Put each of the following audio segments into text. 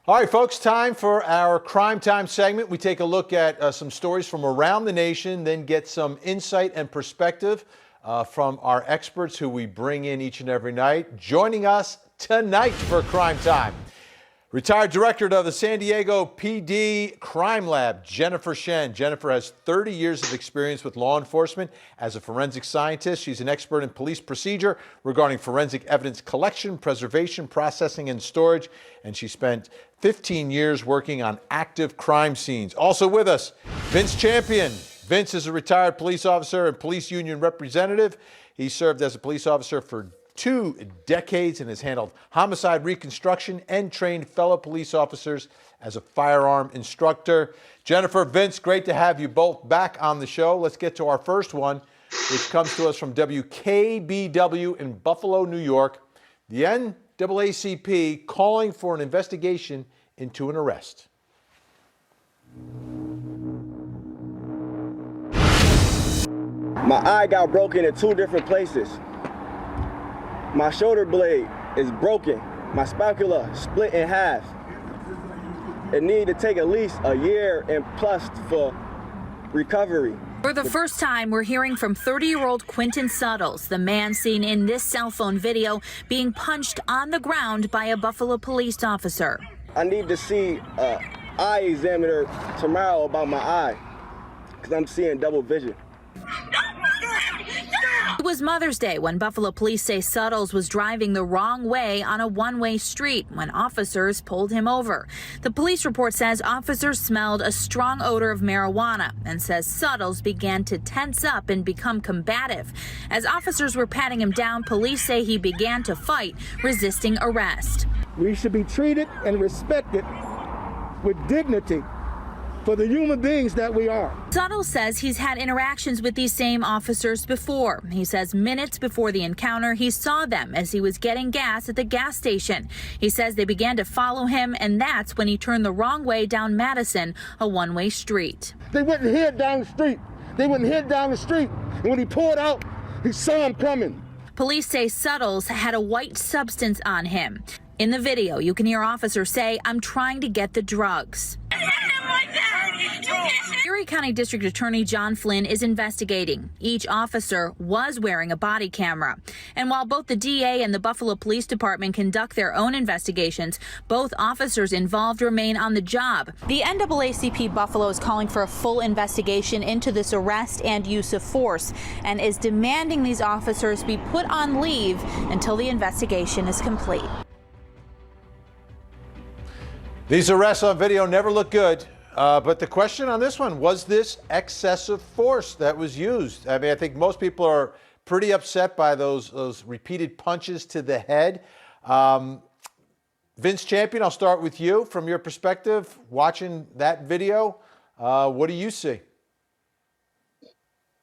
All right, folks, time for our Crime Time segment. We take a look at some stories from around the nation, then get some insight and perspective from our experts who we bring in each and every night. Joining us tonight for Crime Time, retired director of the San Diego PD Crime Lab, Jennifer Shen. Jennifer has 30 years of experience with law enforcement as a forensic scientist. She's an expert in police procedure regarding forensic evidence collection, preservation, processing, and storage. And she spent 15 years working on active crime scenes. Also with us, Vince Champion. Vince is a retired police officer and police union representative. He served as a police officer for 2 decades and has handled homicide reconstruction and trained fellow police officers as a firearm instructor. Jennifer, Vince, great to have you both back on the show. Let's get to our first one, which comes to us from WKBW in Buffalo, New York. The NAACP calling for an investigation into an arrest. My eye got broken in 2 different places. My shoulder blade is broken. My scapula split in half. It needed to take at least a year and plus for recovery. For the first time, we're hearing from 30-year-old Quentin Suttles, the man seen in this cell phone video being punched on the ground by a Buffalo police officer. I need to see an eye examiner tomorrow about my eye because I'm seeing double vision. It was Mother's Day when Buffalo police say Suttles was driving the wrong way on a one-way street when officers pulled him over. The police report says officers smelled a strong odor of marijuana and says Suttles began to tense up and become combative. As officers were patting him down, police say he began to fight, resisting arrest. We should be treated and respected with dignity for the human beings that we are. Suttles says he's had interactions with these same officers before. He says minutes before the encounter, he saw them as he was getting gas at the gas station. He says they began to follow him, and that's when he turned the wrong way down Madison, a one-way street. They wouldn't head down the street. And when he pulled out, he saw him coming. Police say Suttles had a white substance on him. In the video, you can hear officers say, "I'm trying to get the drugs." Erie County District Attorney John Flynn is investigating. Each officer was wearing a body camera. And while both the DA and the Buffalo Police Department conduct their own investigations, both officers involved remain on the job. The NAACP Buffalo is calling for a full investigation into this arrest and use of force and is demanding these officers be put on leave until the investigation is complete. These arrests on video never look good. But the question on this one, was this excessive force that was used? I mean, I think most people are pretty upset by those repeated punches to the head. Vince Champion, I'll start with you. From your perspective, watching that video, what do you see?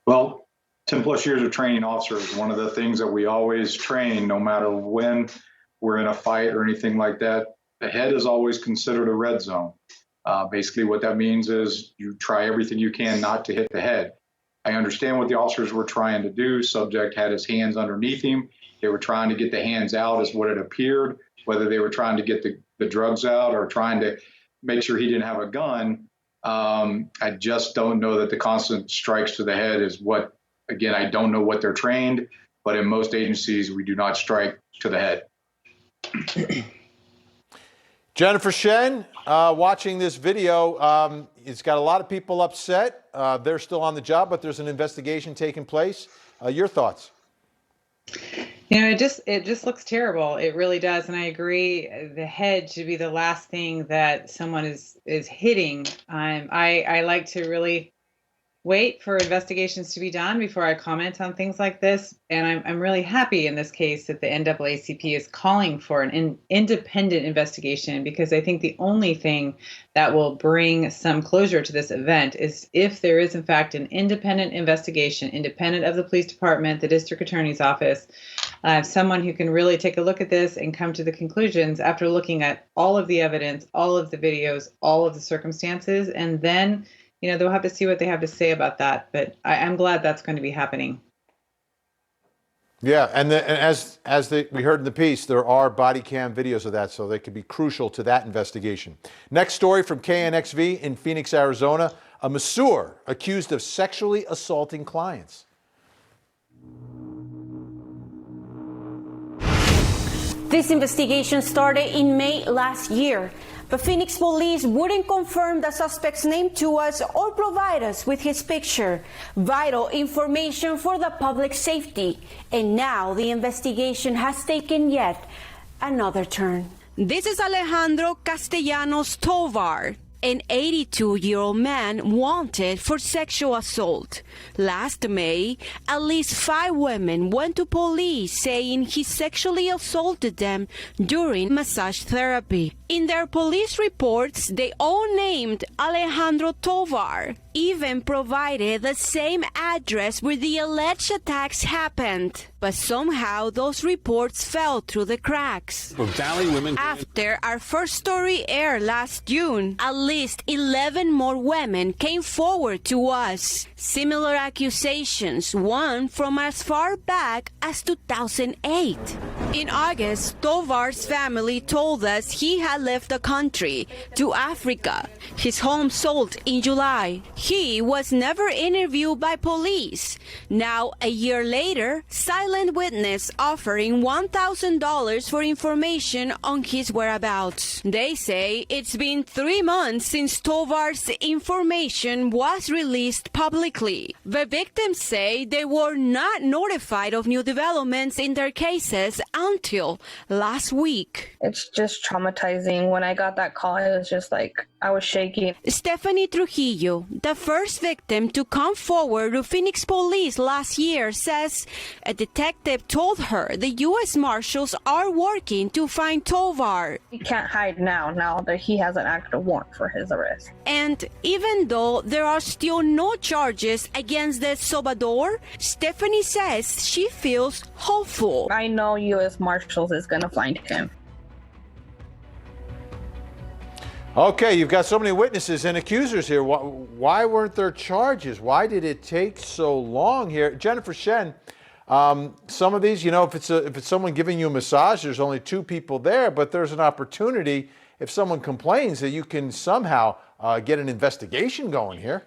Well, 10 plus years of training officers, one of the things that we always train, no matter when we're in a fight or anything like that, the head is always considered a red zone. Basically what that means is you try everything you can not to hit the head. I understand what the officers were trying to do. Subject had his hands underneath him. They were trying to get the hands out is what it appeared, whether they were trying to get the drugs out or trying to make sure he didn't have a gun. I just don't know that the constant strikes to the head is what, again, I don't know what they're trained, but in most agencies, we do not strike to the head. Jennifer Shen, watching this video, it's got a lot of people upset. They're still on the job, but there's an investigation taking place. Your thoughts? You know, it just looks terrible. It really does, and I agree. The head should be the last thing that someone is hitting. I like to really wait for investigations to be done before I comment on things like this. And I'm really happy in this case that the NAACP is calling for an independent investigation, because I think the only thing that will bring some closure to this event is if there is, in fact, an independent investigation, independent of the police department, the district attorney's office, someone who can really take a look at this and come to the conclusions after looking at all of the evidence, all of the videos, all of the circumstances, and then they'll have to see what they have to say about that. But I'm glad that's going to be happening. Yeah, and we heard in the piece, there are body cam videos of that, so they could be crucial to that investigation. Next story from KNXV in Phoenix, Arizona. A masseur accused of sexually assaulting clients. This investigation started in May last year, but Phoenix police wouldn't confirm the suspect's name to us or provide us with his picture, vital information for the public safety. And now the investigation has taken yet another turn. This is Alejandro Castellanos Tovar, an 82-year-old man wanted for sexual assault. Last May, at least 5 women went to police saying he sexually assaulted them during massage therapy. In their police reports, they all named Alejandro Tovar, even provided the same address where the alleged attacks happened. But somehow those reports fell through the cracks. After our first story aired last June, at least 11 more women came forward to us. Similar accusations, one from as far back as 2008. In August, Tovar's family told us he had left the country to Africa. His home sold in July. He was never interviewed by police. Now, a year later, silent witness offering $1,000 for information on his whereabouts. They say it's been 3 months since Tovar's information was released publicly. The victims say they were not notified of new developments in their cases until last week. It's just traumatizing. When I got that call, it was just like, I was shaking. Stephanie Trujillo, the first victim to come forward to Phoenix police last year, says a detective told her the U.S. Marshals are working to find Tovar. He can't hide now that he has an active warrant for his arrest. And even though there are still no charges against the Salvador, Stephanie says she feels hopeful. I know U.S. Marshals is going to find him. Okay, you've got so many witnesses and accusers here. Why weren't there charges? Why did it take so long here? Jennifer Shen, some of these, if it's someone giving you a massage, there's only 2 people there, but there's an opportunity, if someone complains, that you can somehow get an investigation going here.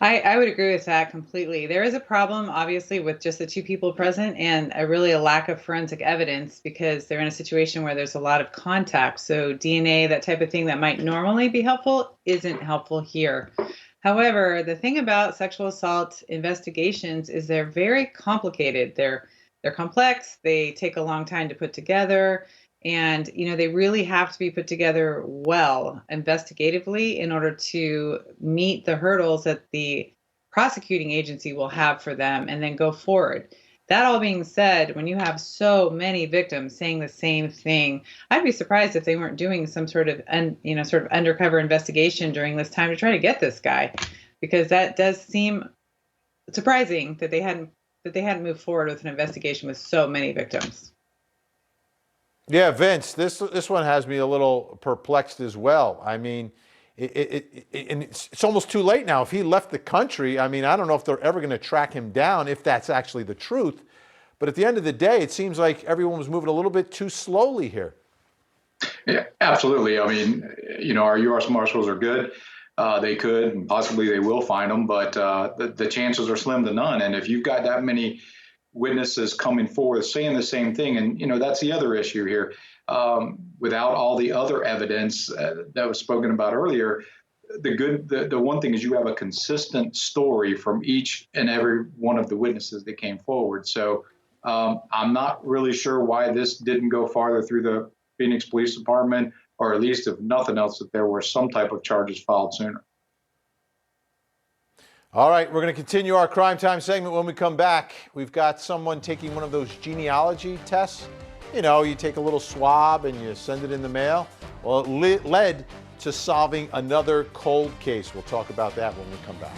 I would agree with that completely. There is a problem, obviously, with just the 2 people present and a lack of forensic evidence because they're in a situation where there's a lot of contact. So DNA, that type of thing that might normally be helpful, isn't helpful here. However, the thing about sexual assault investigations is they're very complicated. They're complex. They take a long time to put together. And, they really have to be put together well, investigatively, in order to meet the hurdles that the prosecuting agency will have for them and then go forward. That all being said, when you have so many victims saying the same thing, I'd be surprised if they weren't doing some sort of undercover investigation during this time to try to get this guy, because that does seem surprising that they hadn't moved forward with an investigation with so many victims. Yeah, Vince, this one has me a little perplexed as well. I mean, it's almost too late now. If he left the country, I don't know if they're ever going to track him down, if that's actually the truth. But at the end of the day, it seems like everyone was moving a little bit too slowly here. Yeah, absolutely. Our U.S. Marshals are good. They could, and possibly they will find them, but the chances are slim to none. And if you've got that many witnesses coming forward saying the same thing, and that's the other issue here. Without all the other evidence that was spoken about earlier, the one thing is you have a consistent story from each and every one of the witnesses that came forward. So I'm not really sure why this didn't go farther through the Phoenix Police Department, or at least if nothing else, that there were some type of charges filed sooner. All right, we're going to continue our Crime Time segment when we come back. We've got someone taking one of those genealogy tests. You take a little swab and you send it in the mail. Well, it led to solving another cold case. We'll talk about that when we come back.